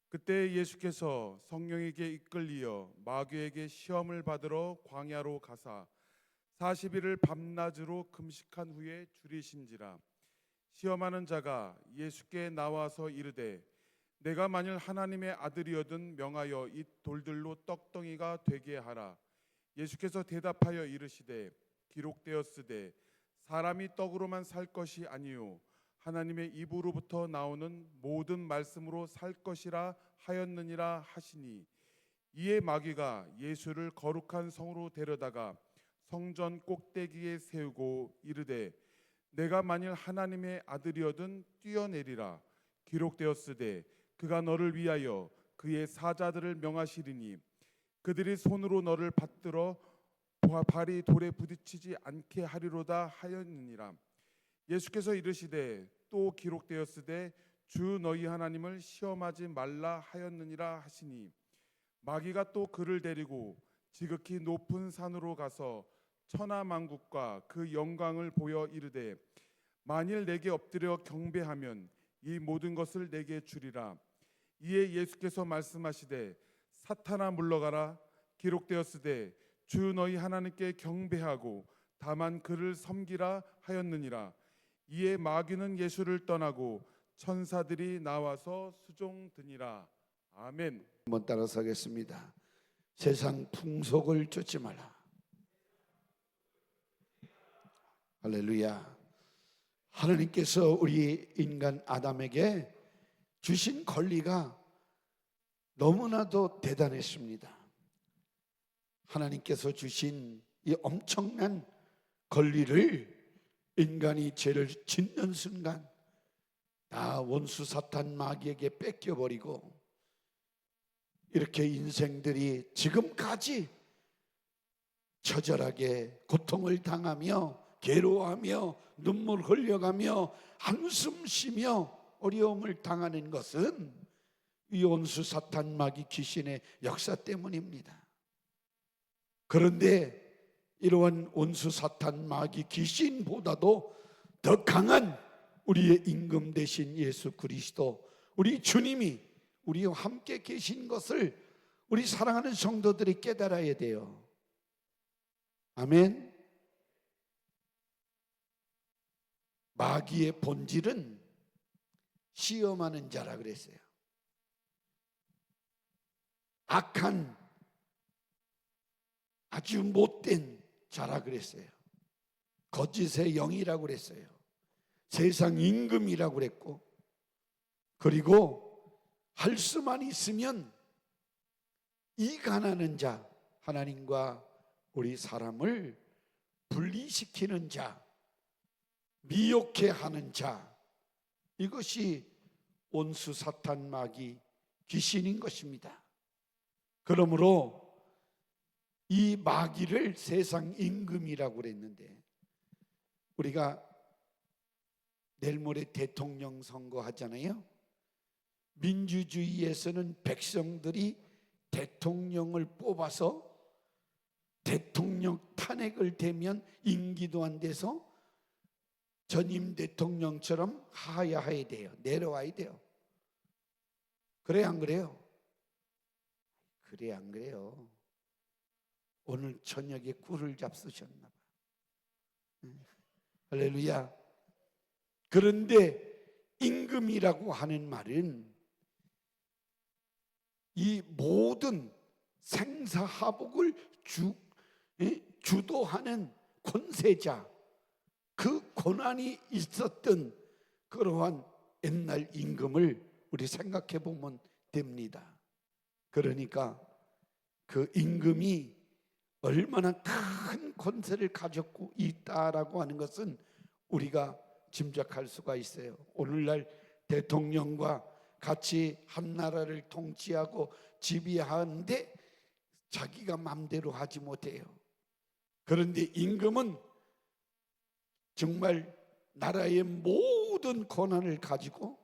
그때 예수께서 성령에게 이끌리어 마귀에게 시험을 받으러 광야로 가사 40일을 밤낮으로 금식한 후에 줄이신지라. 시험하는 자가 예수께 나와서 이르되 내가 만일 하나님의 아들이거든 명하여 이 돌들로 떡덩이가 되게 하라. 예수께서 대답하여 이르시되 기록되었으되 사람이 떡으로만 살 것이 아니요 하나님의 입으로부터 나오는 모든 말씀으로 살 것이라 하였느니라 하시니, 이에 마귀가 예수를 거룩한 성으로 데려다가 성전 꼭대기에 세우고 이르되 내가 만일 하나님의 아들이거든 뛰어내리라. 기록되었으되 그가 너를 위하여 그의 사자들을 명하시리니 그들이 손으로 너를 받들어 발이 돌에 부딪히지 않게 하리로다 하였느니라. 예수께서 이르시되 또 기록되었으되 주 너희 하나님을 시험하지 말라 하였느니라 하시니, 마귀가 또 그를 데리고 지극히 높은 산으로 가서 천하만국과 그 영광을 보여 이르되 만일 내게 엎드려 경배하면 이 모든 것을 내게 주리라. 이에 예수께서 말씀하시되 사탄아 물러가라. 기록되었으되 주 너희 하나님께 경배하고 다만 그를 섬기라 하였느니라. 이에 마귀는 예수를 떠나고 천사들이 나와서 수종드니라. 아멘. 한번 따라서 하겠습니다. 세상 풍속을 쫓지 말라. 할렐루야. 하나님께서 우리 인간 아담에게 주신 권리가 너무나도 대단했습니다. 하나님께서 주신 이 엄청난 권리를 인간이 죄를 짓는 순간 다 원수 사탄 마귀에게 뺏겨버리고 이렇게 인생들이 지금까지 처절하게 고통을 당하며 괴로워하며 눈물 흘려가며 한숨 쉬며 어려움을 당하는 것은 이 원수 사탄 마귀 귀신의 역사 때문입니다. 그런데 이러한 원수 사탄 마귀 귀신보다도 더 강한 우리의 임금 되신 예수 그리스도, 우리 주님이 우리와 함께 계신 것을 우리 사랑하는 성도들이 깨달아야 돼요. 아멘. 마귀의 본질은 시험하는 자라 그랬어요. 악한 아주 못된 자라 그랬어요. 거짓의 영이라고 그랬어요. 세상 임금이라고 그랬고, 그리고 할 수만 있으면 이간하는 자, 하나님과 우리 사람을 분리시키는 자, 미혹해 하는 자, 이것이 원수 사탄 마귀 귀신인 것입니다. 그러므로 이 마귀를 세상 임금이라고 그랬는데, 우리가 내일 모레 대통령 선거 하잖아요. 민주주의에서는 백성들이 대통령을 뽑아서 대통령 탄핵을 대면 임기도 안 돼서 전임 대통령처럼 하야해야 돼요. 내려와야 돼요. 그래 안 그래요? 그래 안 그래요? 오늘 저녁에 꿀을 잡수셨나 봐. 할렐루야. 그런데 임금이라고 하는 말은 이 모든 생사하복을 주도하는 권세자, 그 권한이 있었던 그러한 옛날 임금을 우리 생각해 보면 됩니다. 그러니까 그 임금이 얼마나 큰 권세를 가졌고 있다라고 하는 것은 우리가 짐작할 수가 있어요. 오늘날 대통령과 같이 한 나라를 통치하고 지배하는데 자기가 마음대로 하지 못해요. 그런데 임금은 정말 나라의 모든 권한을 가지고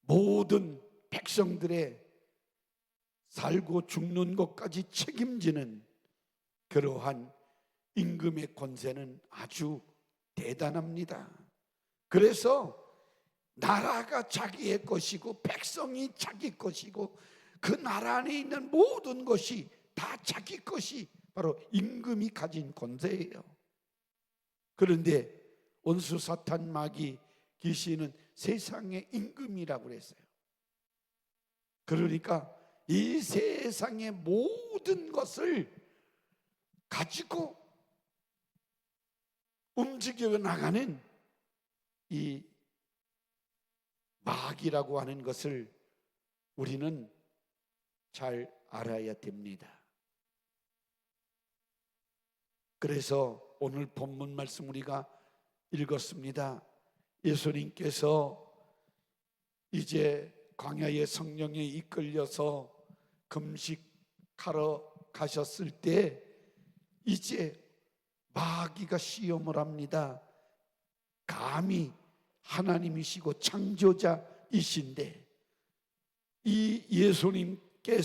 모든 백성들의 살고 죽는 것까지 책임지는 그러한 임금의 권세는 아주 대단합니다. 그래서 나라가 자기의 것이고 백성이 자기 것이고 그 나라 안에 있는 모든 것이 다 자기 것이 바로 임금이 가진 권세예요. 그런데 원수 사탄 마귀 귀신은 세상의 임금이라고 그랬어요. 그러니까 이 세상의 모든 것을 가지고 움직여 나가는 이 마귀라고 하는 것을 우리는 잘 알아야 됩니다. 그래서 오늘 본문 말씀 우리가 읽었습니다. 예수님께서 이제 광야의 성령에 이끌려서 금식하러 가셨을 때 이제 마귀가 시험을 합니다. 감히 하나님이시고 창조자이신데 이 예수님께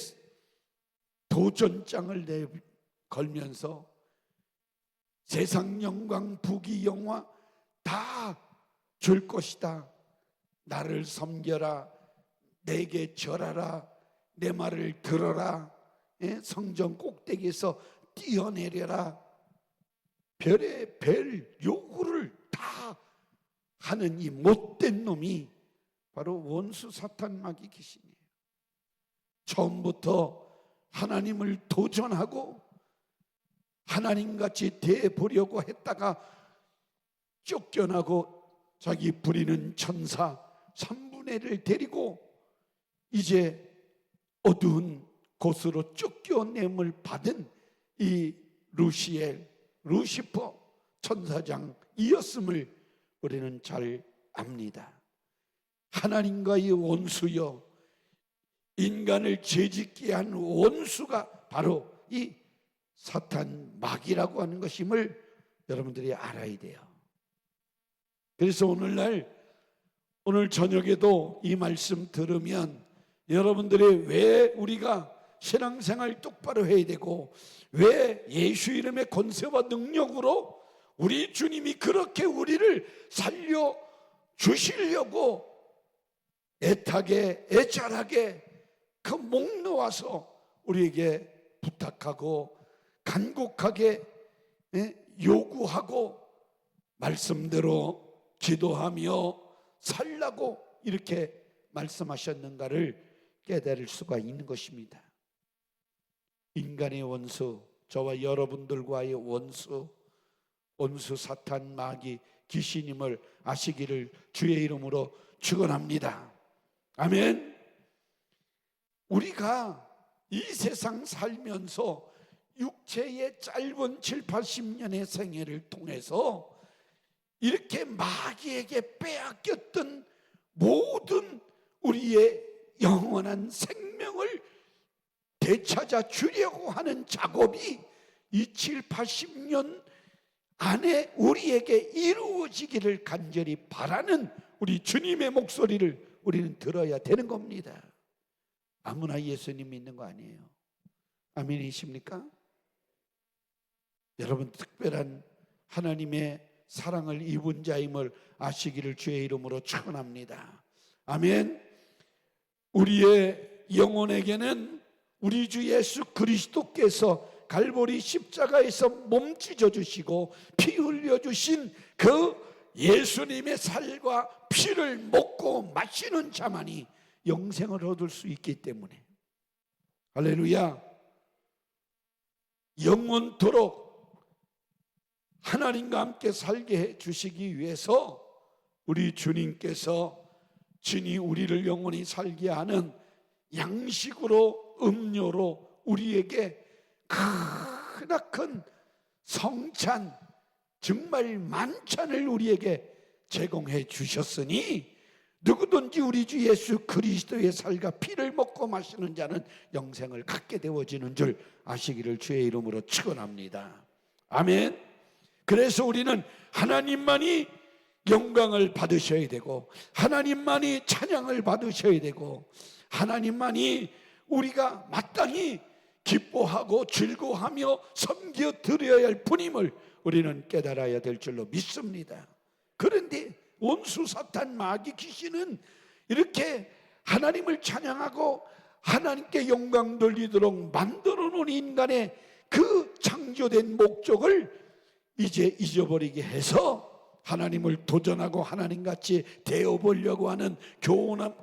도전장을 걸면서 세상 영광 부귀 영화 다 줄 것이다. 나를 섬겨라. 내게 절하라. 내 말을 들어라. 성전 꼭대기에서 뛰어내려라. 별의 별 요구를 다 하는 이 못된 놈이 바로 원수 사탄 마귀 귀신이에요. 처음부터 하나님을 도전하고 하나님같이 대보려고 했다가 쫓겨나고 자기 부리는 천사 3분의 1을 데리고 이제 어두운 곳으로 쫓겨냄을 받은 이 루시퍼 천사장이었음을 우리는 잘 압니다. 하나님과의 원수여, 인간을 죄짓게 한 원수가 바로 이 사탄 마귀라고 하는 것임을 여러분들이 알아야 돼요. 그래서 오늘 저녁에도 이 말씀 들으면 여러분들이 왜 우리가 신앙생활 똑바로 해야 되고 왜 예수 이름의 권세와 능력으로 우리 주님이 그렇게 우리를 살려 주시려고 애타게 애절하게 그 목 놓아서 우리에게 부탁하고 간곡하게 요구하고 말씀대로 기도하며 살라고 이렇게 말씀하셨는가를 깨달을 수가 있는 것입니다. 인간의 원수, 저와 여러분들과의 원수 사탄 마귀 귀신임을 아시기를 주의 이름으로 축원합니다. 아멘. 우리가 이 세상 살면서 육체의 짧은 7, 80년의 생애를 통해서 이렇게 마귀에게 빼앗겼던 모든 우리의 영원한 생명을 되찾아 주려고 하는 작업이 이 7, 80년 안에 우리에게 이루어지기를 간절히 바라는 우리 주님의 목소리를 우리는 들어야 되는 겁니다. 아무나 예수님 믿는 거 아니에요. 아멘이십니까? 여러분 특별한 하나님의 사랑을 입은 자임을 아시기를 주의 이름으로 축원합니다. 아멘. 우리의 영혼에게는 우리 주 예수 그리스도께서 갈보리 십자가에서 몸 찢어 주시고 피 흘려 주신 그 예수님의 살과 피를 먹고 마시는 자만이 영생을 얻을 수 있기 때문에 할렐루야. 영원토록 하나님과 함께 살게 해 주시기 위해서 우리 주님께서 진히 우리를 영원히 살게 하는 양식으로 음료로 우리에게 크나큰 성찬 정말 만찬을 우리에게 제공해 주셨으니 누구든지 우리 주 예수 그리스도의 살과 피를 먹고 마시는 자는 영생을 갖게 되어지는 줄 아시기를 주의 이름으로 축원합니다. 아멘. 그래서 우리는 하나님만이 영광을 받으셔야 되고 하나님만이 찬양을 받으셔야 되고 하나님만이 우리가 마땅히 기뻐하고 즐거워하며 섬겨 드려야 할 분임을 우리는 깨달아야 될 줄로 믿습니다. 그런데 원수 사탄 마귀 귀신은 이렇게 하나님을 찬양하고 하나님께 영광 돌리도록 만들어 놓은 인간의 그 창조된 목적을 이제 잊어버리게 해서 하나님을 도전하고 하나님같이 되어보려고 하는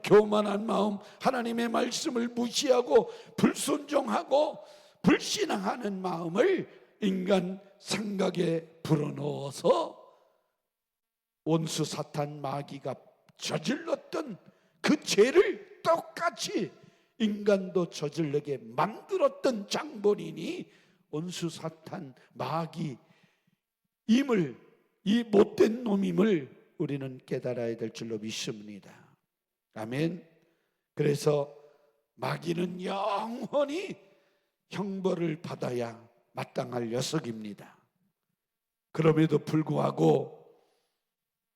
교만한 마음, 하나님의 말씀을 무시하고 불순종하고 불신앙하는 마음을 인간 생각에 불어넣어서 원수 사탄 마귀가 저질렀던 그 죄를 똑같이 인간도 저질르게 만들었던 장본인이 원수 사탄 마귀임을, 이 못된 놈임을 우리는 깨달아야 될 줄로 믿습니다. 아멘. 그래서 마귀는 영원히 형벌을 받아야 마땅할 녀석입니다. 그럼에도 불구하고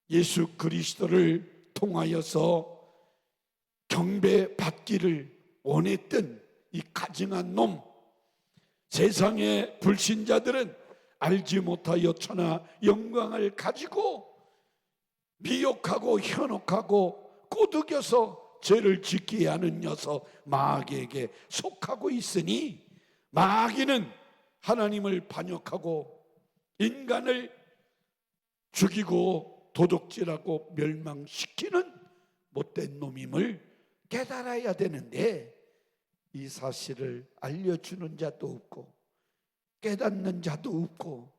예수 그리스도를 통하여서 경배받기를 원했던 이 가증한 놈, 세상의 불신자들은 알지 못하여 천하 영광을 가지고 미혹하고 현혹하고 꼬드겨서 죄를 짓게 하는 녀석 마귀에게 속하고 있으니, 마귀는 하나님을 반역하고 인간을 죽이고 도둑질하고 멸망시키는 못된 놈임을 깨달아야 되는데, 이 사실을 알려주는 자도 없고 깨닫는 자도 없고,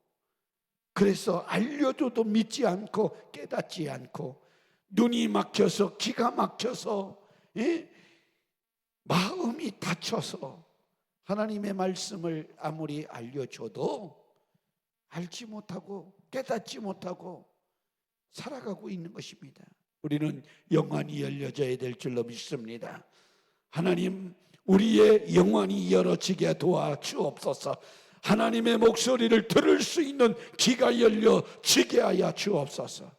그래서 알려줘도 믿지 않고 깨닫지 않고 눈이 막혀서 기가 막혀서 마음이 다쳐서 하나님의 말씀을 아무리 알려줘도 알지 못하고 깨닫지 못하고 살아가고 있는 것입니다. 우리는 영안이 열려져야 될 줄로 믿습니다. 하나님, 우리의 영안이 열어지게 도와주옵소서. 하나님의 목소리를 들을 수 있는 귀가 열려지게 하여 주옵소서.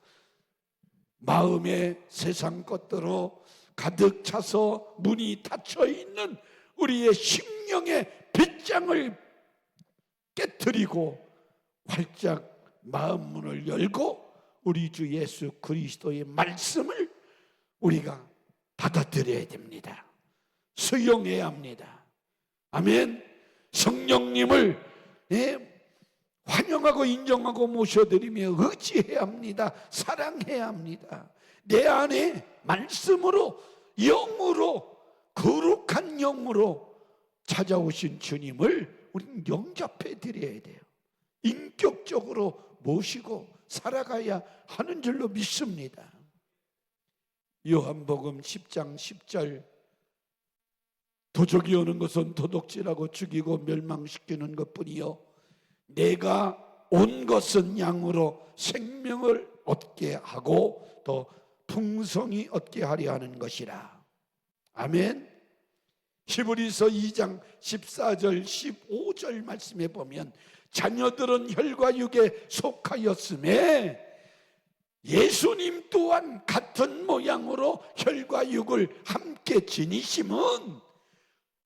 마음에 세상 것들로 가득 차서 문이 닫혀 있는 우리의 심령의 빗장을 깨트리고 활짝 마음 문을 열고 우리 주 예수 그리스도의 말씀을 우리가 받아들여야 됩니다. 수용해야 합니다. 아멘. 성령님을 환영하고 인정하고 모셔드리며 의지해야 합니다. 사랑해야 합니다. 내 안에 말씀으로, 영으로, 거룩한 영으로 찾아오신 주님을 우리는 영접해 드려야 돼요. 인격적으로 모시고 살아가야 하는 줄로 믿습니다. 요한복음 10장 10절, 도적이 오는 것은 도둑질하고 죽이고 멸망시키는 것뿐이요 내가 온 것은 양으로 생명을 얻게 하고 더 풍성히 얻게 하려 하는 것이라. 아멘. 히브리서 2장 14절 15절 말씀에 보면 자녀들은 혈과 육에 속하였음에 예수님 또한 같은 모양으로 혈과 육을 함께 지니심은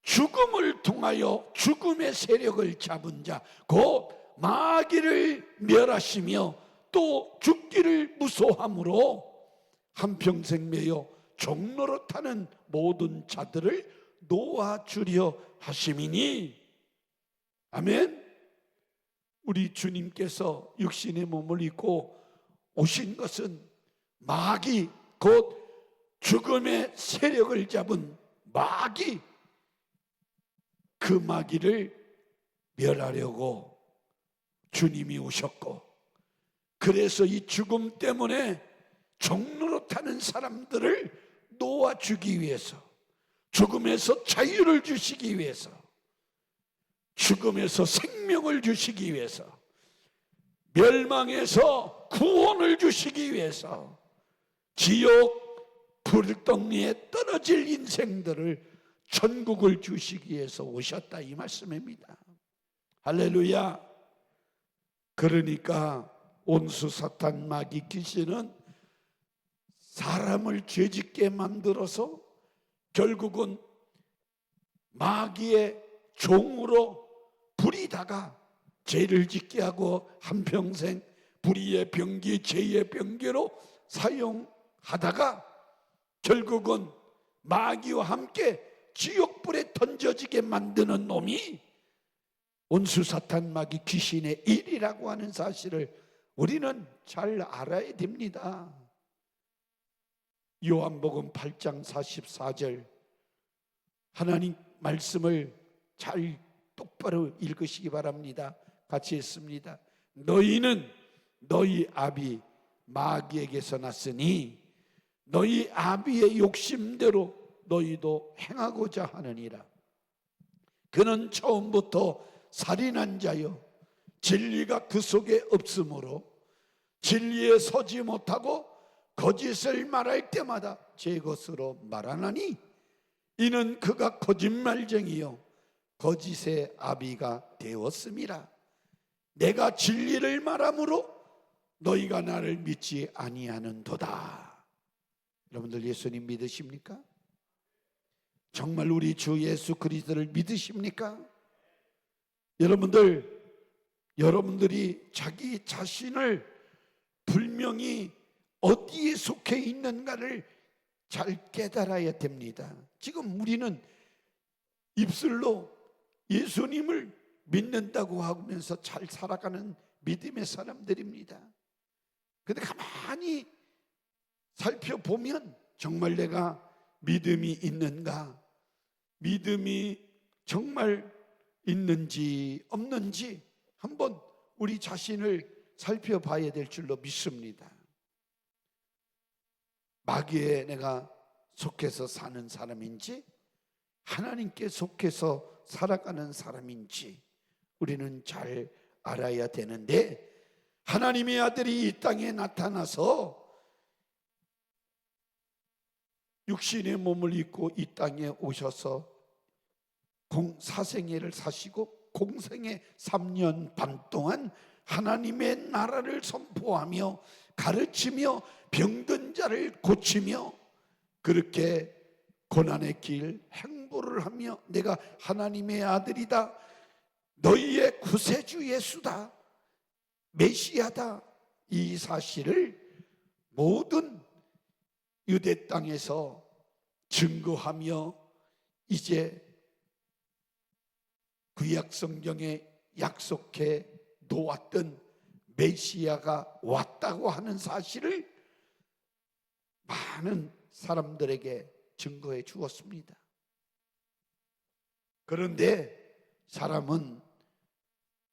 죽음을 통하여 죽음의 세력을 잡은 자 곧 마귀를 멸하시며 또 죽기를 무소함으로 한평생 매여 종로로 타는 모든 자들을 놓아주려 하심이니. 아멘. 우리 주님께서 육신의 몸을 입고 오신 것은 마귀 곧 죽음의 세력을 잡은 마귀, 그 마귀를 멸하려고 주님이 오셨고, 그래서 이 죽음 때문에 종로로 타는 사람들을 놓아주기 위해서, 죽음에서 자유를 주시기 위해서, 죽음에서 생명을 주시기 위해서, 멸망에서 구원을 주시기 위해서 지옥 불덩이에 떨어질 인생들을 천국을 주시기 위해서 오셨다, 이 말씀입니다. 할렐루야. 그러니까 온수 사탄 마귀 귀신은 사람을 죄짓게 만들어서 결국은 마귀의 종으로 부리다가 죄를 짓게 하고 한평생 불의의 병기, 죄의 병기로 사용하다가 결국은 마귀와 함께 지옥불에 던져지게 만드는 놈이 온수 사탄 마귀 귀신의 일이라고 하는 사실을 우리는 잘 알아야 됩니다. 요한복음 8장 44절 하나님 말씀을 잘 똑바로 읽으시기 바랍니다. 같이 읽습니다. 너희는 너희 아비 마귀에게서 났으니 너희 아비의 욕심대로 너희도 행하고자 하느니라. 그는 처음부터 살인한 자요 진리가 그 속에 없으므로 진리에 서지 못하고 거짓을 말할 때마다 제 것으로 말하나니 이는 그가 거짓말쟁이요 거짓의 아비가 되었음이라. 내가 진리를 말함으로 너희가 나를 믿지 아니하는도다. 여러분들 예수님 믿으십니까? 정말 우리 주 예수 그리스도를 믿으십니까? 여러분들이 자기 자신을 분명히 어디에 속해 있는가를 잘 깨달아야 됩니다. 지금 우리는 입술로 예수님을 믿는다고 하면서 잘 살아가는 믿음의 사람들입니다. 그런데 가만히 살펴보면 정말 내가 믿음이 있는가? 믿음이 정말 있는지 없는지 한번 우리 자신을 살펴봐야 될 줄로 믿습니다. 마귀에 내가 속해서 사는 사람인지 하나님께 속해서 살아가는 사람인지 우리는 잘 알아야 되는데, 하나님의 아들이 이 땅에 나타나서 육신의 몸을 입고 이 땅에 오셔서 사생애를 사시고 공생애 3년 반 동안 하나님의 나라를 선포하며 가르치며 병든 자를 고치며 그렇게 고난의 길 행보를 하며 내가 하나님의 아들이다, 너희의 구세주 예수다, 메시아다, 이 사실을 모든 유대 땅에서 증거하며 이제 구약 성경에 약속해 놓았던 메시아가 왔다고 하는 사실을 많은 사람들에게 증거해 주었습니다. 그런데 사람은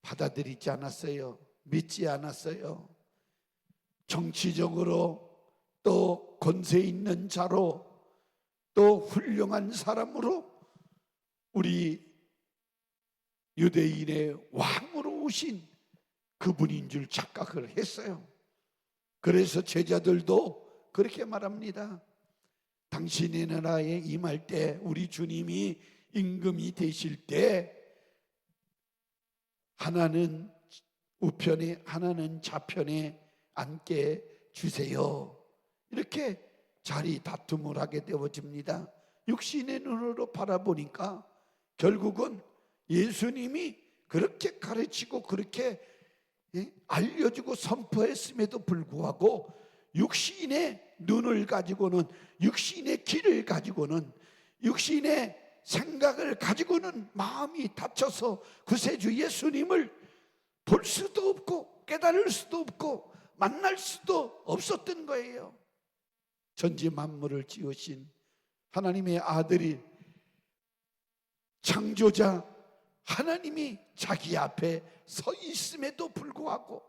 받아들이지 않았어요. 믿지 않았어요. 정치적으로 또 권세 있는 자로 또 훌륭한 사람으로 우리 유대인의 왕으로 오신 그분인 줄 착각을 했어요. 그래서 제자들도 그렇게 말합니다. 당신의 나라에 임할 때 우리 주님이 임금이 되실 때 하나는 우편에 하나는 좌편에 앉게 주세요. 이렇게 자리 다툼을 하게 되어집니다. 육신의 눈으로 바라보니까 결국은 예수님이 그렇게 가르치고 그렇게 알려주고 선포했음에도 불구하고 육신의 눈을 가지고는, 육신의 길을 가지고는, 육신의 생각을 가지고는 마음이 다쳐서 구세주 예수님을 볼 수도 없고 깨달을 수도 없고 만날 수도 없었던 거예요. 전지 만물을 지으신 하나님의 아들이, 창조자 하나님이 자기 앞에 서 있음에도 불구하고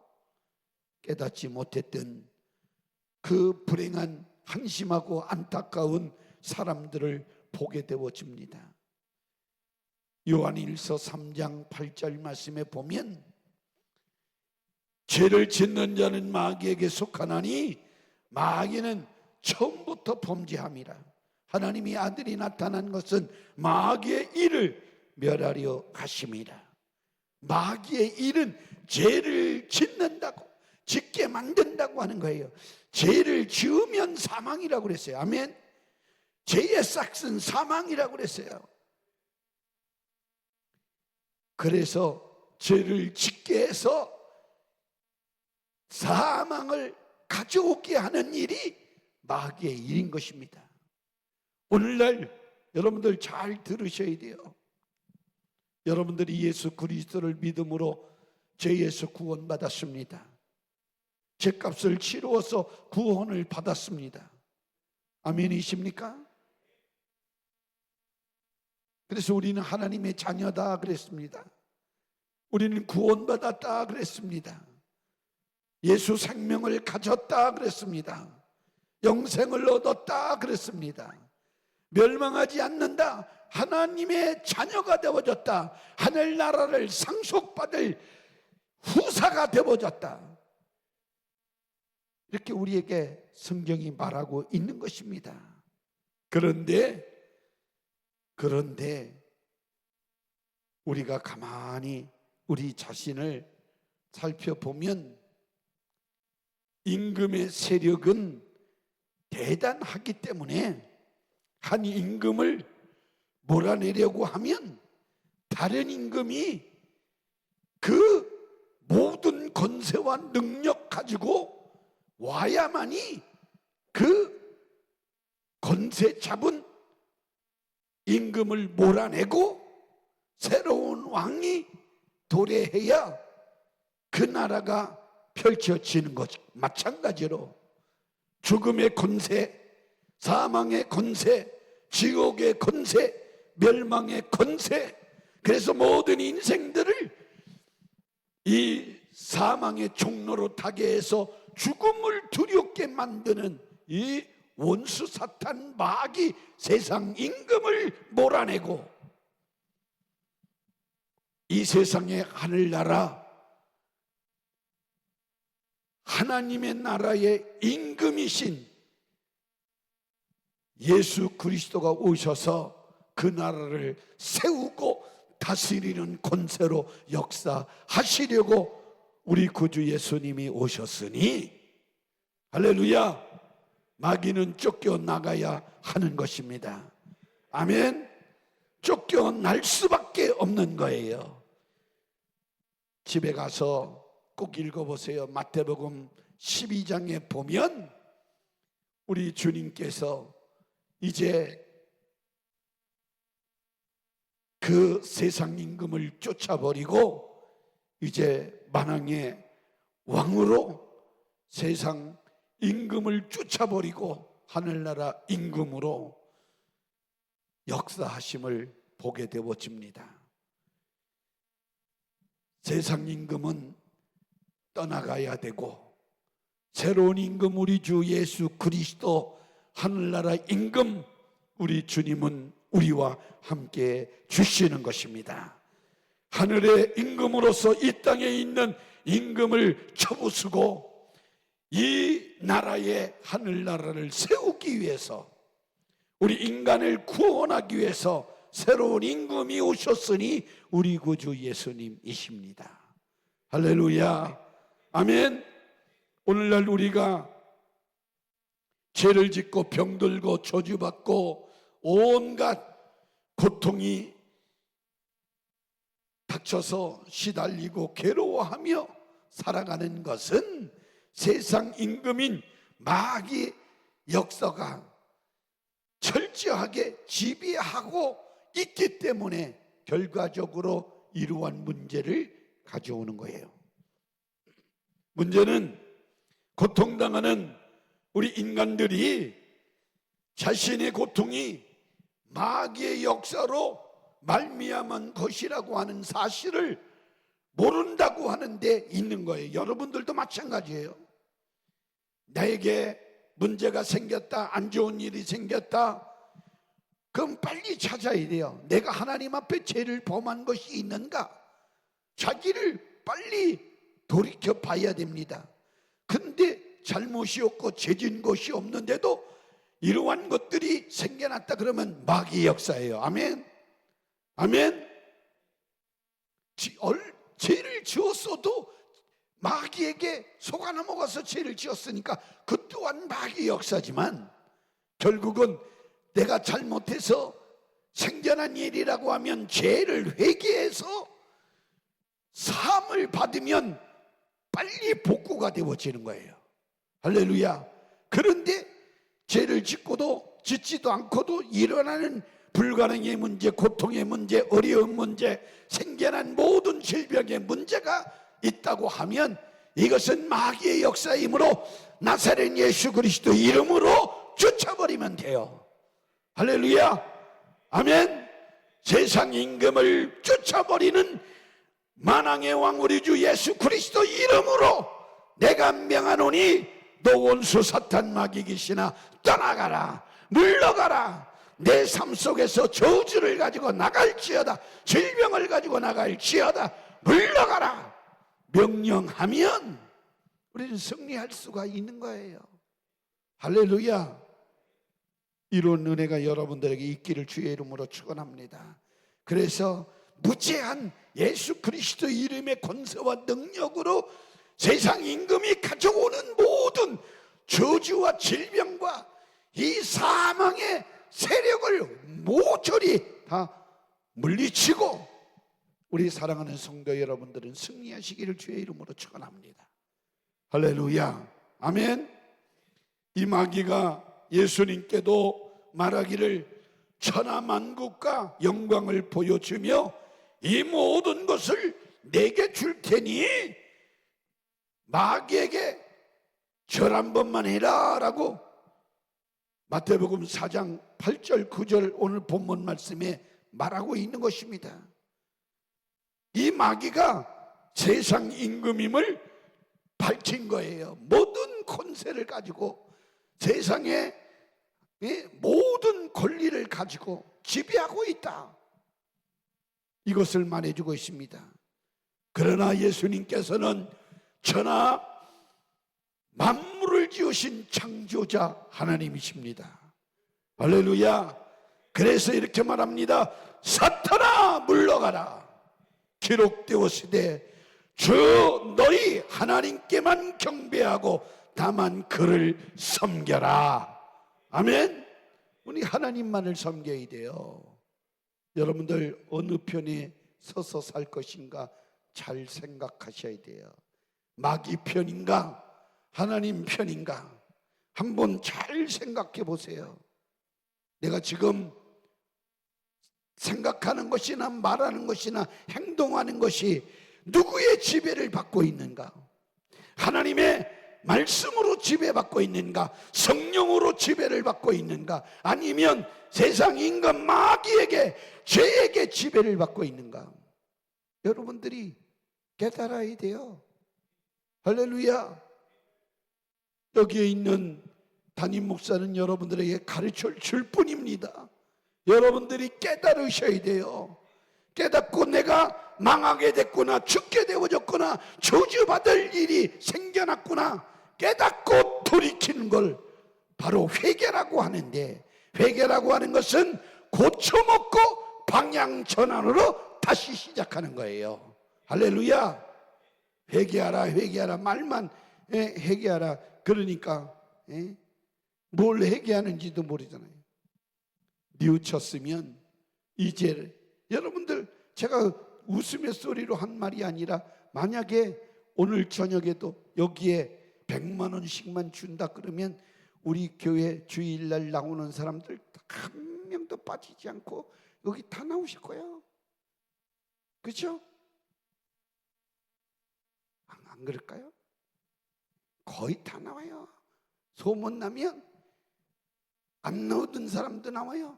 깨닫지 못했던 그 불행한 한심하고 안타까운 사람들을 보게 되어집니다. 요한일서 3장 8절 말씀에 보면 죄를 짓는 자는 마귀에게 속하나니 마귀는 처음부터 범죄함이라. 하나님의 아들이 나타난 것은 마귀의 일을 멸하려 하심이라. 마귀의 일은 죄를 짓는다고, 짓게 만든다고 하는 거예요. 죄를 지으면 사망이라고 그랬어요. 아멘. 죄의 싹은 사망이라고 그랬어요. 그래서 죄를 짓게 해서 사망을 가져오게 하는 일이 마귀의 일인 것입니다. 오늘날 여러분들 잘 들으셔야 돼요. 여러분들이 예수 그리스도를 믿음으로 죄에서 구원받았습니다. 죄값을 치루어서 구원을 받았습니다. 아멘이십니까? 그래서 우리는 하나님의 자녀다 그랬습니다. 우리는 구원받았다 그랬습니다. 예수 생명을 가졌다 그랬습니다. 영생을 얻었다 그랬습니다. 멸망하지 않는다, 하나님의 자녀가 되어졌다, 하늘나라를 상속받을 후사가 되어졌다, 이렇게 우리에게 성경이 말하고 있는 것입니다. 그런데 우리가 가만히 우리 자신을 살펴보면 임금의 세력은 대단하기 때문에 한 임금을 몰아내려고 하면 다른 임금이 그 모든 권세와 능력 가지고 와야만이 그 권세 잡은 임금을 몰아내고 새로운 왕이 도래해야 그 나라가 펼쳐지는 거죠. 마찬가지로 죽음의 권세, 사망의 권세, 지옥의 권세, 멸망의 권세, 그래서 모든 인생들을 이 사망의 종로로 타게 해서 죽음을 두렵게 만드는 이 원수 사탄 마귀 세상 임금을 몰아내고 이 세상의 하늘나라 하나님의 나라의 임금이신 예수 그리스도가 오셔서 그 나라를 세우고 다스리는 권세로 역사하시려고 우리 구주 예수님이 오셨으니 할렐루야, 마귀는 쫓겨나가야 하는 것입니다. 아멘. 쫓겨날 수밖에 없는 거예요. 집에 가서 꼭 읽어보세요. 마태복음 12장에 보면 우리 주님께서 이제 그 세상 임금을 쫓아버리고 이제 만왕의 왕으로 세상 임금을 쫓아버리고 하늘나라 임금으로 역사하심을 보게 되어집니다. 세상 임금은 떠나가야 되고 새로운 임금 우리 주 예수 그리스도 하늘나라 임금 우리 주님은 우리와 함께 주시는 것입니다. 하늘의 임금으로서 이 땅에 있는 임금을 쳐부수고 이 나라의 하늘나라를 세우기 위해서 우리 인간을 구원하기 위해서 새로운 임금이 오셨으니 우리 구주 예수님이십니다. 할렐루야, 아멘. 오늘날 우리가 죄를 짓고 병들고 저주받고 온갖 고통이 닥쳐서 시달리고 괴로워하며 살아가는 것은 세상 임금인 마귀 역사가 철저하게 지배하고 있기 때문에 결과적으로 이러한 문제를 가져오는 거예요. 문제는 고통당하는 우리 인간들이 자신의 고통이 마귀의 역사로 말미암은 것이라고 하는 사실을 모른다고 하는데 있는 거예요. 여러분들도 마찬가지예요. 나에게 문제가 생겼다, 안 좋은 일이 생겼다, 그럼 빨리 찾아야 돼요. 내가 하나님 앞에 죄를 범한 것이 있는가? 자기를 빨리 돌이켜 봐야 됩니다. 근데 잘못이 없고 죄진 것이 없는데도 이러한 것들이 생겨났다 그러면 마귀 역사예요. 아멘. 아멘. 죄를 지었어도 마귀에게 속아 넘어가서 죄를 지었으니까 그 또한 마귀 역사지만 결국은 내가 잘못해서 생겨난 일이라고 하면 죄를 회개해서 사함을 받으면 빨리 복구가 되어지는 거예요. 할렐루야. 그런데 죄를 짓고도 짓지도 않고도 일어나는 불가능의 문제, 고통의 문제, 어려운 문제, 생겨난 모든 질병의 문제가 있다고 하면 이것은 마귀의 역사이므로 나사렛 예수 그리스도 이름으로 쫓아버리면 돼요. 할렐루야. 아멘. 세상 임금을 쫓아버리는 만왕의 왕 우리 주 예수 그리스도 이름으로 내가 명하노니 너 원수 사탄 마귀 귀신아 떠나가라, 물러가라. 내 삶 속에서 저주를 가지고 나갈지어다, 질병을 가지고 나갈지어다, 물러가라 명령하면 우리는 승리할 수가 있는 거예요. 할렐루야. 이런 은혜가 여러분들에게 있기를 주의 이름으로 축원합니다. 그래서 무제한 예수 그리스도 이름의 권세와 능력으로 세상 임금이 가져오는 모든 저주와 질병과 이 사망의 세력을 모조리 다 물리치고 우리 사랑하는 성도 여러분들은 승리하시기를 주의 이름으로 축원합니다. 할렐루야. 아멘. 이 마귀가 예수님께도 말하기를 천하만국과 영광을 보여주며 이 모든 것을 내게 줄 테니 마귀에게 절 한 번만 해라 라고 마태복음 4장 8절 9절 오늘 본문 말씀에 말하고 있는 것입니다. 이 마귀가 세상 임금임을 밝힌 거예요. 모든 권세를 가지고 세상의 모든 권리를 가지고 지배하고 있다, 이것을 말해주고 있습니다. 그러나 예수님께서는 천하 만물을 지으신 창조자 하나님이십니다. 할렐루야. 그래서 이렇게 말합니다. 사탄아 물러가라. 기록되었으되 주 너희 하나님께만 경배하고 다만 그를 섬겨라. 아멘. 우리 하나님만을 섬겨야 돼요. 여러분들 어느 편에 서서 살 것인가 잘 생각하셔야 돼요. 마귀 편인가 하나님 편인가 한번 잘 생각해 보세요. 내가 지금 생각하는 것이나 말하는 것이나 행동하는 것이 누구의 지배를 받고 있는가? 하나님의 말씀으로 지배받고 있는가? 성령으로 지배를 받고 있는가? 아니면 세상 임금 마귀에게, 죄에게 지배를 받고 있는가? 여러분들이 깨달아야 돼요. 할렐루야. 여기에 있는 담임 목사는 여러분들에게 가르쳐 줄 뿐입니다. 여러분들이 깨달으셔야 돼요. 깨닫고 내가 망하게 됐구나, 죽게 되어졌구나, 저주받을 일이 생겨났구나 깨닫고 돌이키는 걸 바로 회개라고 하는데, 회개라고 하는 것은 고쳐먹고 방향 전환으로 다시 시작하는 거예요. 할렐루야. 회개하라 회개하라 말만 회개하라 그러니까 뭘 회개하는지도 모르잖아요. 뉘우쳤으면 이제 여러분들, 제가 웃음의 소리로 한 말이 아니라 만약에 오늘 저녁에도 여기에 100만 원씩만 준다 그러면 우리 교회 주일날 나오는 사람들 한 명도 빠지지 않고 여기 다 나오실 거예요. 그렇죠? 안 그럴까요? 거의 다 나와요. 소문나면 안 나오던 사람도 나와요.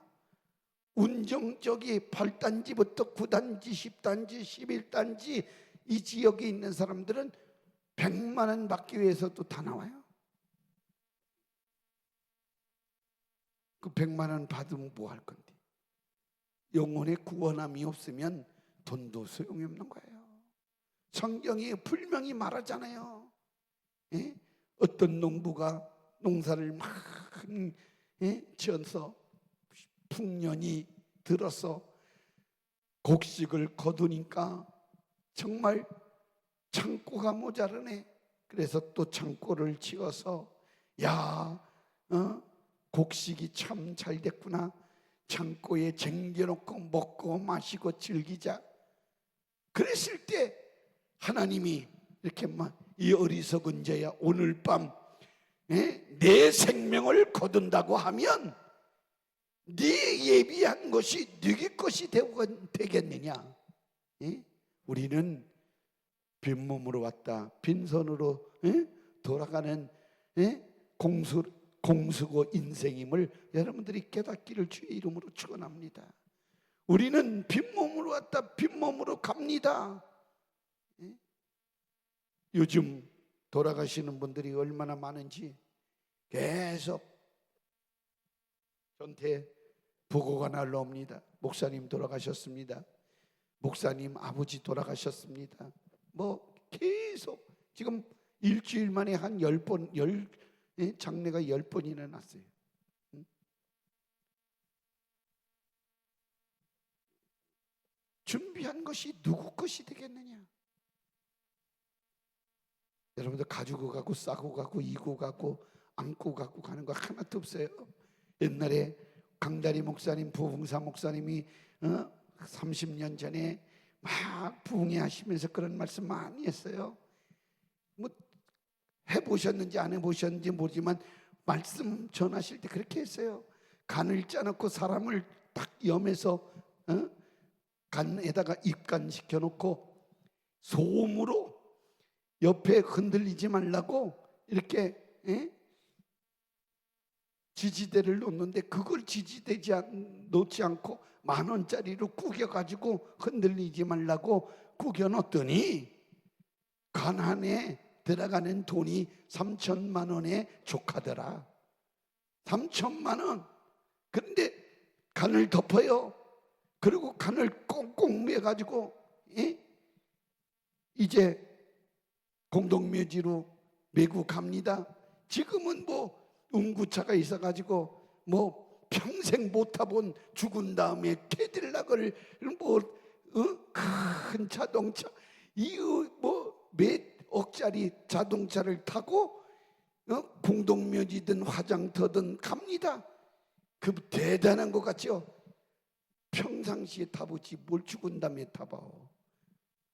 운정적이 8단지부터 9단지, 10단지, 11단지 이 지역에 있는 사람들은 100만 원 받기 위해서도 다 나와요. 그 100만 원 받으면 뭐 할 건데? 영혼의 구원함이 없으면 돈도 소용이 없는 거예요. 성경이 분명히 말하잖아요. 예? 어떤 농부가 농사를 막 지어서 풍년이 들어서 곡식을 거두니까 정말 창고가 모자라네. 그래서 또 창고를 지어서 곡식이 참 잘 됐구나, 창고에 쟁겨놓고 먹고 마시고 즐기자. 그랬을 때 하나님이 이렇게 막 이 어리석은 자야 오늘 밤 내 생명을 거둔다고 하면 네 예비한 것이 네게 것이 되겠느냐? 우리는 빈몸으로 왔다 빈손으로 돌아가는 공수고 인생임을 여러분들이 깨닫기를 주의 이름으로 축원합니다. 우리는 빈몸으로 왔다 빈몸으로 갑니다. 요즘 돌아가시는 분들이 얼마나 많은지 계속 전태 보고가 날라옵니다. 목사님 돌아가셨습니다. 목사님 아버지 돌아가셨습니다. 뭐 계속 지금 일주일 만에 한 10번 장례가 10번이나 났어요. 준비한 것이 누구 것이 되겠느냐? 여러분들 가지고 가고 싸고 가고 이고 가고 안고 가고 가는 거 하나도 없어요. 옛날에 강다리 목사님, 부흥사 목사님이 30년 전에 막 부흥회하시면서 그런 말씀 많이 했어요. 뭐 해보셨는지 안 해보셨는지 모르지만 말씀 전하실 때 그렇게 했어요. 간을 짜놓고 사람을 딱 염해서 간에다가 입간시켜 놓고 소음으로 옆에 흔들리지 말라고 이렇게 지지대를 놓는데 그걸 지지대지 놓지 않고 10,000원짜리로 구겨가지고 흔들리지 말라고 구겨놓더니 간 안에 들어가는 돈이 3천만 원에 족하더라. 3천만 원. 그런데 간을 덮어요. 그리고 간을 꽁꽁 매가지고 이제 공동묘지로 메고 갑니다. 지금은 뭐 운구차가 있어가지고 뭐 평생 못 타본 죽은 다음에 캐딜락을 큰 자동차 몇 억짜리 자동차를 타고 공동묘지든 화장터든 갑니다. 그 대단한 것 같죠? 평상시에 타보지 뭘 죽은 다음에 타봐.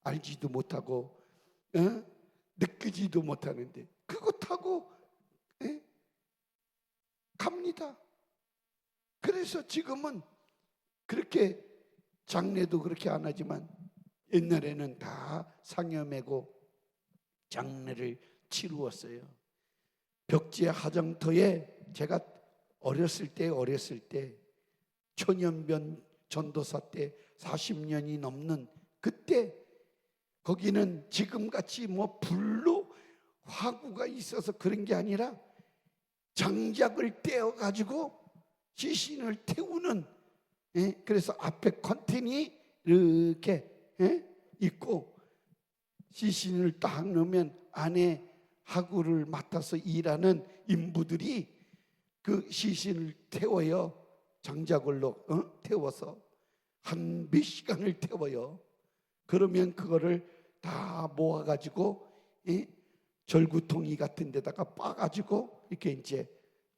알지도 못하고 느끼지도 못하는데 그거 타고 갑니다. 그래서 지금은 그렇게 장례도 그렇게 안 하지만 옛날에는 다 상여매고 장례를 치루었어요. 벽지의 화장터에 제가 어렸을 때 천연변 전도사 때 40년이 넘는 그때 거기는 지금같이 뭐 불로 화구가 있어서 그런 게 아니라 장작을 떼어가지고 시신을 태우는 그래서 앞에 컨테이너 이렇게 있고 시신을 딱 넣으면 안에 화구를 맡아서 일하는 인부들이 그 시신을 태워요. 장작을로 태워서 한 몇 시간을 태워요. 그러면 그거를 다 모아가지고 절구통이 같은 데다가 빠가지고 이렇게 이제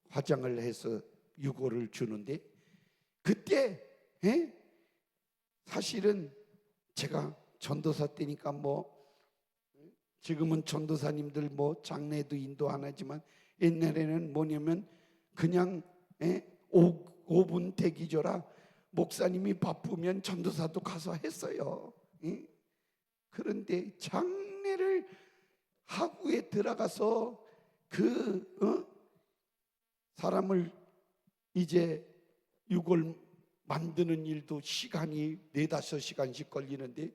화장을 해서 유골을 주는데 그때 사실은 제가 전도사 때니까 뭐 지금은 전도사님들 뭐 장례도 인도 안 하지만 옛날에는 뭐냐면 그냥 5분 대기조라 목사님이 바쁘면 전도사도 가서 했어요. 그런데 장례를 하구에 들어가서 그 사람을 이제 유골 만드는 일도 시간이 4-5시간씩 걸리는데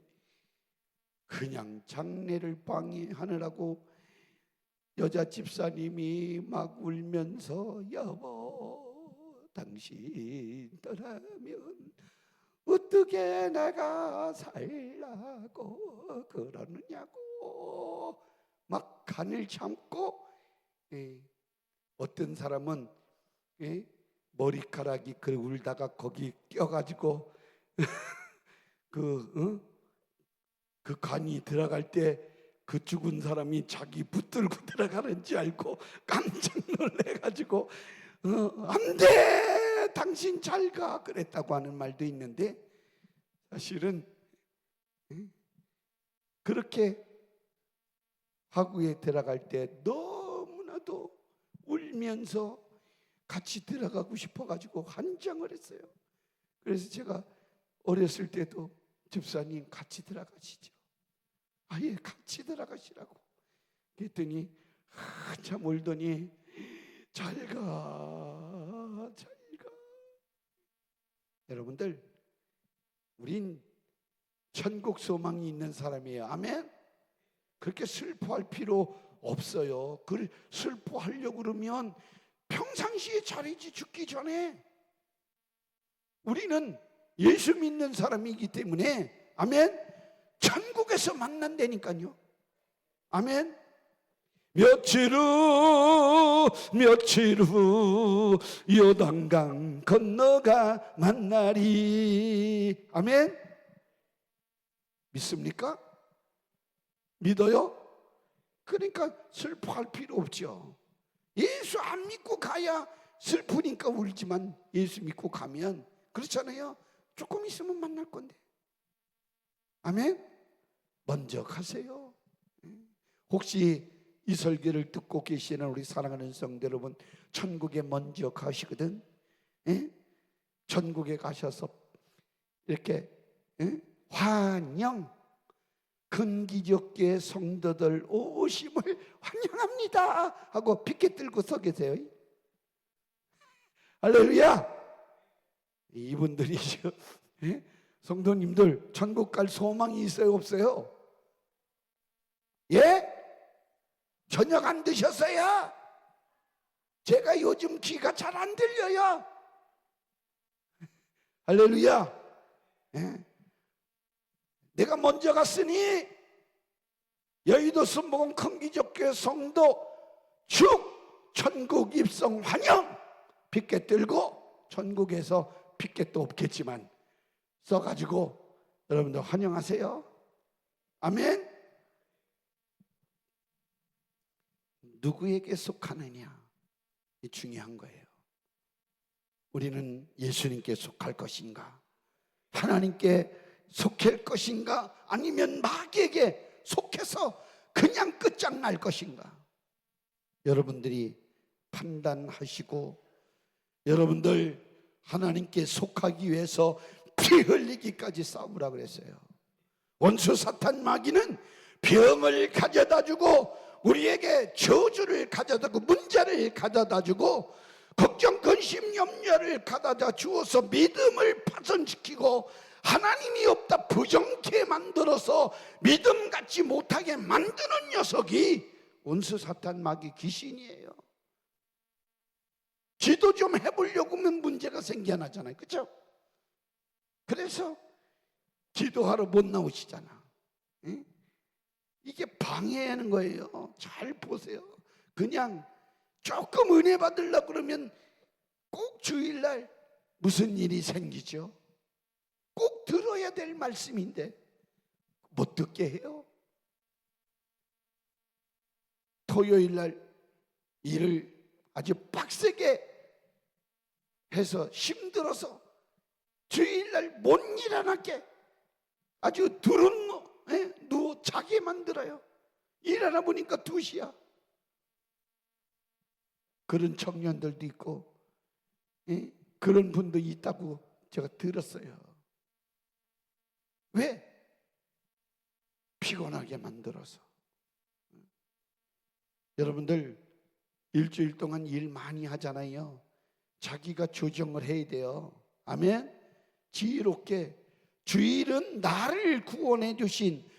그냥 장례를 방해하느라고 여자 집사님이 막 울면서 여보 당신 떠나면 어떻게 내가 살라고 그러느냐고 막 간을 참고 어떤 사람은 머리카락이 그 울다가 거기 껴가지고 그 간이 들어갈 때 그 죽은 사람이 자기 붙들고 들어가는 줄 알고 깜짝 놀래가지고 안 돼! 당신 잘 가! 그랬다고 하는 말도 있는데 사실은 그렇게 화구에 들어갈 때 너무나도 울면서 같이 들어가고 싶어가지고 환장을 했어요. 그래서 제가 어렸을 때도 집사님 같이 들어가시죠. 아예 같이 들어가시라고. 그랬더니 한참 울더니 잘가. 여러분들, 우린 천국 소망이 있는 사람이에요. 아멘. 그렇게 슬퍼할 필요 없어요. 그걸 슬퍼하려고 그러면 평상시에 잘이지, 죽기 전에. 우리는 예수 믿는 사람이기 때문에, 아멘, 천국에서 만난다니까요. 아멘. 며칠 후 요단강 건너가 만나리. 아멘. 믿습니까? 믿어요? 그러니까 슬퍼할 필요 없죠. 예수 안 믿고 가야 슬프니까 울지만 예수 믿고 가면, 그렇잖아요, 조금 있으면 만날 건데. 아멘. 먼저 가세요. 혹시 이 설교를 듣고 계시는 우리 사랑하는 성도 여러분, 천국에 먼저 가시거든. 천국에 가셔서 이렇게 환영, 근기적계 성도들 오심을 환영합니다 하고 피켓 들고 서 계세요. 할렐루야. 이분들이죠. 성도님들 천국 갈 소망이 있어요, 없어요? 예? 저녁 안 드셨어요? 제가 요즘 귀가 잘 안 들려요. 할렐루야. 예? 내가 먼저 갔으니 여의도 순복음 큰기적교회 성도 축 천국 입성 환영 피켓 들고, 천국에서 피켓도 없겠지만 써가지고 여러분들 환영하세요. 아멘. 누구에게 속하느냐, 이 중요한 거예요. 우리는 예수님께 속할 것인가, 하나님께 속할 것인가, 아니면 마귀에게 속해서 그냥 끝장날 것인가. 여러분들이 판단하시고, 여러분들 하나님께 속하기 위해서 피 흘리기까지 싸우라 그랬어요. 원수 사탄 마귀는 병을 가져다 주고, 우리에게 저주를 가져다주고, 문제를 가져다주고, 걱정, 근심, 염려를 가져다 주어서 믿음을 파손시키고, 하나님이 없다 부정케 만들어서 믿음 갖지 못하게 만드는 녀석이 원수 사탄 마귀 귀신이에요. 기도 좀 해보려고 하면 문제가 생겨나잖아요. 그렇죠? 그래서 기도하러 못 나오시잖아. 응? 이게 방해하는 거예요. 잘 보세요. 그냥 조금 은혜 받으려고 그러면 꼭 주일날 무슨 일이 생기죠. 꼭 들어야 될 말씀인데 못 듣게 해요. 토요일날 일을 아주 빡세게 해서 힘들어서 주일날 못 일어나게 아주 누워 자게 만들어요. 일어나 보니까 2시야. 그런 청년들도 있고, 그런 분도 있다고 제가 들었어요. 왜? 피곤하게 만들어서. 여러분들 일주일 동안 일 많이 하잖아요. 자기가 조정을 해야 돼요. 아멘. 지혜롭게 주일은 나를 구원해 주신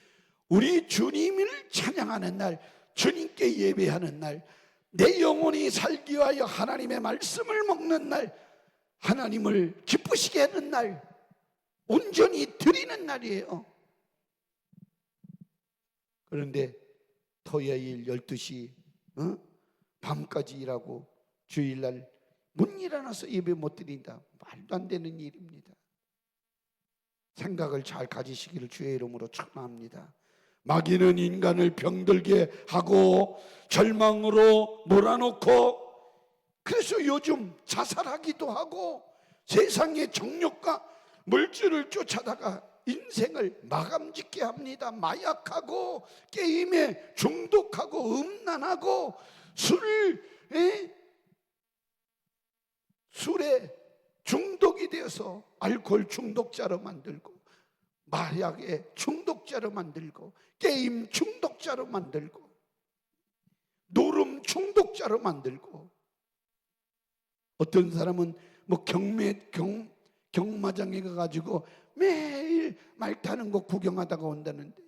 우리 주님을 찬양하는 날, 주님께 예배하는 날, 내 영혼이 살기 위하여 하나님의 말씀을 먹는 날, 하나님을 기쁘시게 하는 날, 온전히 드리는 날이에요. 그런데 토요일 12시 밤까지 일하고 주일날 못 일어나서 예배 못 드린다. 말도 안 되는 일입니다. 생각을 잘 가지시기를 주의 이름으로 축원합니다. 마귀는 인간을 병들게 하고 절망으로 몰아넣고, 그래서 요즘 자살하기도 하고 세상의 정욕과 물질을 쫓아다가 인생을 마감짓게 합니다. 마약하고 게임에 중독하고 음란하고 술 에? 술에 중독이 되어서 알코올 중독자로 만들고, 마약의 중독자로 만들고, 게임 중독자로 만들고, 노름 중독자로 만들고, 어떤 사람은 뭐 경마장에 가가지고 매일 말 타는 거 구경하다가 온다는데,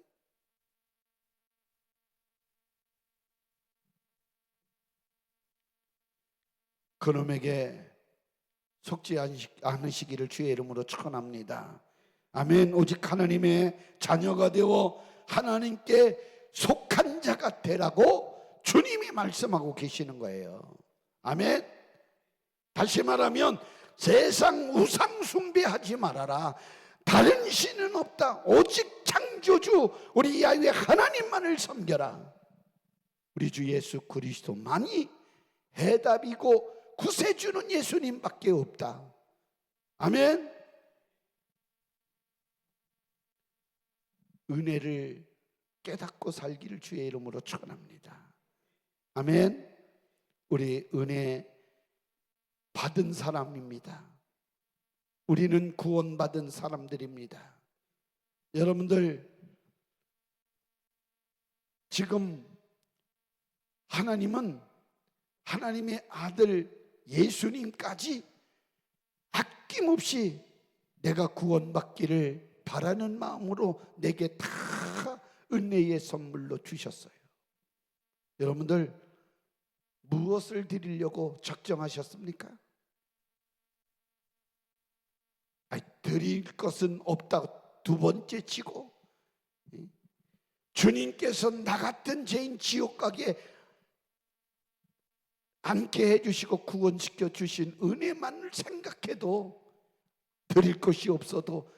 그놈에게 속지 않으시기를 주의 이름으로 축원합니다. 아멘. 오직 하나님의 자녀가 되어 하나님께 속한 자가 되라고 주님이 말씀하고 계시는 거예요. 아멘. 다시 말하면 세상 우상 숭배하지 말아라. 다른 신은 없다. 오직 창조주 우리 야훼 하나님만을 섬겨라. 우리 주 예수 그리스도만이 해답이고 구세주는 예수님밖에 없다. 아멘. 은혜를 깨닫고 살기를 주의 이름으로 축원합니다. 아멘. 우리 은혜 받은 사람입니다. 우리는 구원받은 사람들입니다. 여러분들, 지금 하나님은 하나님의 아들 예수님까지 아낌없이 내가 구원받기를 바라는 마음으로 내게 다 은혜의 선물로 주셨어요. 여러분들, 무엇을 드리려고 작정하셨습니까? 드릴 것은 없다 두 번째 치고, 주님께서 나 같은 죄인 지옥 가게 않게 해주시고 구원시켜 주신 은혜만을 생각해도 드릴 것이 없어도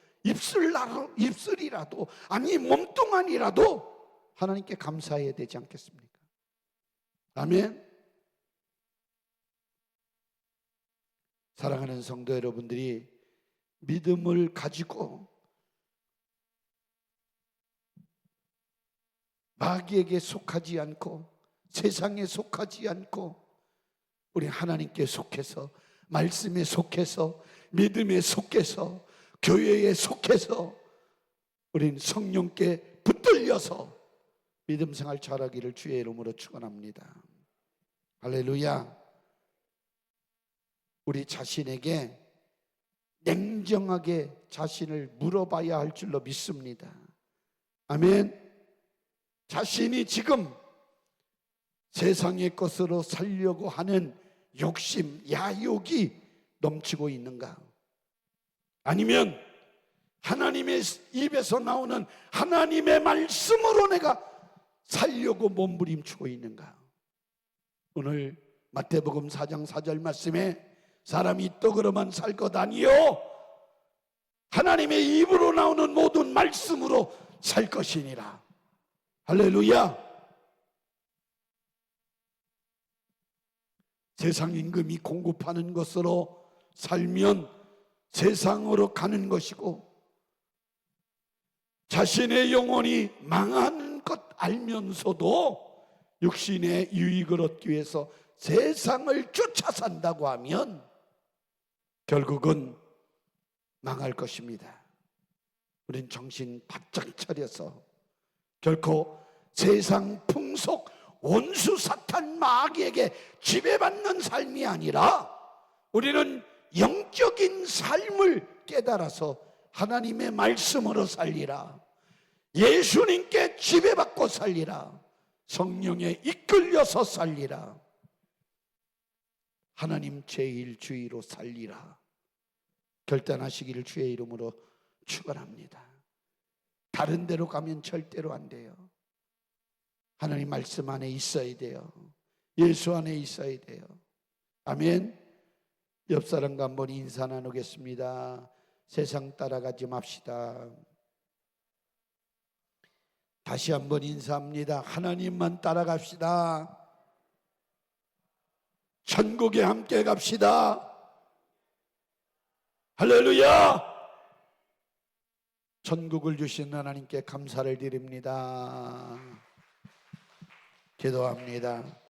입술이라도 아니 몸뚱아니라도 하나님께 감사해야 되지 않겠습니까? 아멘. 사랑하는 성도 여러분들이 믿음을 가지고 마귀에게 속하지 않고 세상에 속하지 않고 우리 하나님께 속해서, 말씀에 속해서, 믿음에 속해서, 교회에 속해서 우린 성령께 붙들려서 믿음 생활 잘하기를 주의 이름으로 축원합니다. 할렐루야. 우리 자신에게 냉정하게 자신을 물어봐야 할 줄로 믿습니다. 아멘. 자신이 지금 세상의 것으로 살려고 하는 욕심, 야욕이 넘치고 있는가? 아니면 하나님의 입에서 나오는 하나님의 말씀으로 내가 살려고 몸부림치고 있는가? 오늘 마태복음 4장 4절 말씀에 사람이 떡으로만 살 것 아니요 하나님의 입으로 나오는 모든 말씀으로 살 것이니라. 할렐루야. 세상 임금이 공급하는 것으로 살면 세상으로 가는 것이고, 자신의 영혼이 망하는 것 알면서도 육신의 유익을 얻기 위해서 세상을 쫓아 산다고 하면 결국은 망할 것입니다. 우린 정신 바짝 차려서 결코 세상 풍속 원수 사탄 마귀에게 지배받는 삶이 아니라 우리는 영적인 삶을 깨달아서 하나님의 말씀으로 살리라. 예수님께 지배받고 살리라. 성령에 이끌려서 살리라. 하나님 제일주의로 살리라. 결단하시기를 주의 이름으로 축원합니다. 다른 데로 가면 절대로 안 돼요. 하나님 말씀 안에 있어야 돼요. 예수 안에 있어야 돼요. 아멘. 옆 사람과 한번 인사 나누겠습니다. 세상 따라가지 맙시다. 다시 한번 인사합니다. 하나님만 따라갑시다. 천국에 함께 갑시다. 할렐루야. 천국을 주신 하나님께 감사를 드립니다. 기도합니다.